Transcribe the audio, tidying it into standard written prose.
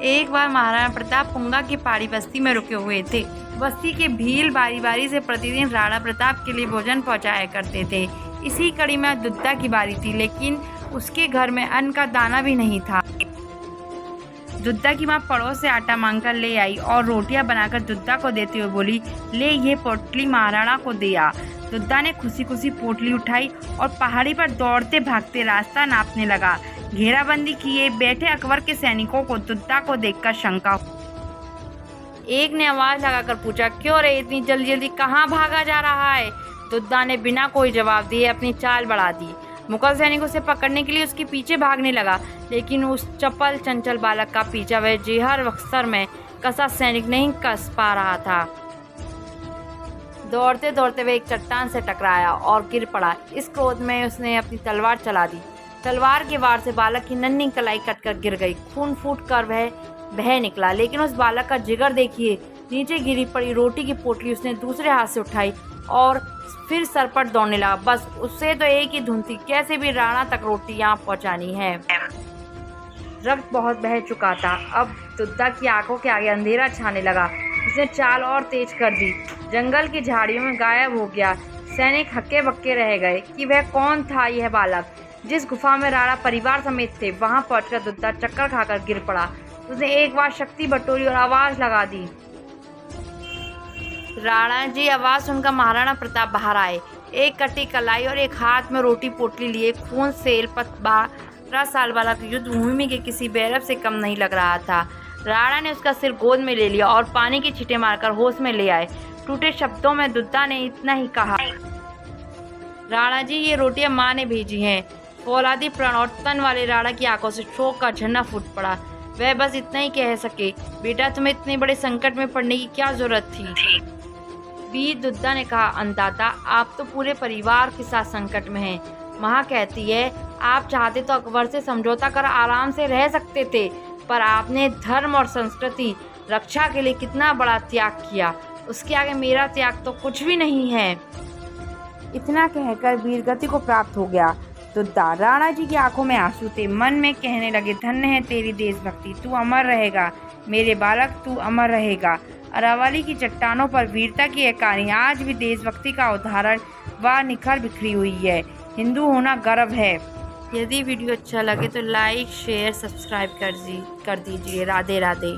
एक बार महाराणा प्रताप पुंगा की पहाड़ी बस्ती में रुके हुए थे। बस्ती के भील बारी बारी से प्रतिदिन राणा प्रताप के लिए भोजन पहुंचाया करते थे। इसी कड़ी में दुद्धा की बारी थी, लेकिन उसके घर में अन्न का दाना भी नहीं था। दुद्धा की माँ पड़ोस से आटा मांगकर ले आई और रोटियां बनाकर दुद्धा को देते हुए बोली, ले ये पोटली महाराणा को दे आ। दुद्धा ने खुशी खुशी पोटली उठाई और पहाड़ी पर दौड़ते भागते रास्ता नापने लगा। घेराबंदी किए बैठे अकबर के सैनिकों को दुद्धा को देखकर शंका। एक ने आवाज लगाकर पूछा, क्यों रे, इतनी जल्दी जल्दी कहाँ भागा जा रहा है? दुद्धा ने बिना कोई जवाब दिए अपनी चाल बढ़ा दी। मुगल सैनिकों से पकड़ने के लिए उसके पीछे भागने लगा, लेकिन उस चपल चंचल बालक का पीछा वह जेहर अक्सर में कसा सैनिक नहीं कस पा रहा था। दौड़ते दौड़ते वह एक चट्टान से टकराया और गिर पड़ा। इस क्रोध में उसने अपनी तलवार चला दी। तलवार के वार से बालक की नन्ही कलाई कटकर गिर गई। खून फूट कर वह बह निकला, लेकिन उस बालक का जिगर देखिए। नीचे गिरी पड़ी रोटी की पोटली उसने दूसरे हाथ से उठाई और फिर सर पर दौड़ने लगा। बस उससे तो एक ही धुन थी, कैसे भी राणा तक रोटी यहाँ पहुँचानी है। रक्त बहुत बह चुका था। अब दुद्धा की आंखों के आगे अंधेरा छाने लगा। उसने चाल और तेज कर दी। जंगल की झाड़ियों में गायब हो गया। सैनिक हक्के बक्के रह गए कि वह कौन था यह बालक। जिस गुफा में राणा परिवार समेत थे, वहां पहुंचकर दुद्धा चक्कर खाकर गिर पड़ा। उसने एक बार शक्ति बटोरी और आवाज लगा दी, राणा जी। आवाज सुनकर महाराणा प्रताप बाहर आए। एक कटी कलाई और एक हाथ में रोटी पोटली लिए खून सेल 12 साल वाला युद्ध भूमि के किसी बैरव से कम नहीं लग रहा था। राणा ने उसका सिर गोद में ले लिया और पानी की छींटे मारकर होश में ले आए। टूटे शब्दों में दुद्धा ने इतना ही कहा, राणा जी, ये रोटियां माँ ने भेजी हैं। फौलादी प्रण और तन वाले राणा की आंखों से शोक का झरना फूट पड़ा। वह बस इतना ही कह सके, बेटा, तुम्हें इतने बड़े संकट में पड़ने की क्या जरूरत थी? वीर दुद्धा ने कहा, अन्नदाता, आप तो पूरे परिवार के साथ संकट में हैं। माँ कहती है, आप चाहते तो अकबर से समझौता कर आराम से रह सकते थे, पर आपने धर्म और संस्कृति रक्षा के लिए कितना बड़ा त्याग किया। उसके आगे मेरा त्याग तो कुछ भी नहीं है। इतना कहकर वीरगति को प्राप्त हो गया। दुद्धा, राणा जी की आंखों में आंसू थे। मन में कहने लगे, धन्य है तेरी देशभक्ति, तू अमर रहेगा मेरे बालक, तू अमर रहेगा। अरावली की चट्टानों पर वीरता की एक कहानी आज भी देशभक्ति का उदाहरण व निखर बिखरी हुई है। हिंदू होना गर्व है। यदि वीडियो अच्छा लगे तो लाइक, शेयर, सब्सक्राइब कर दीजिए। राधे राधे।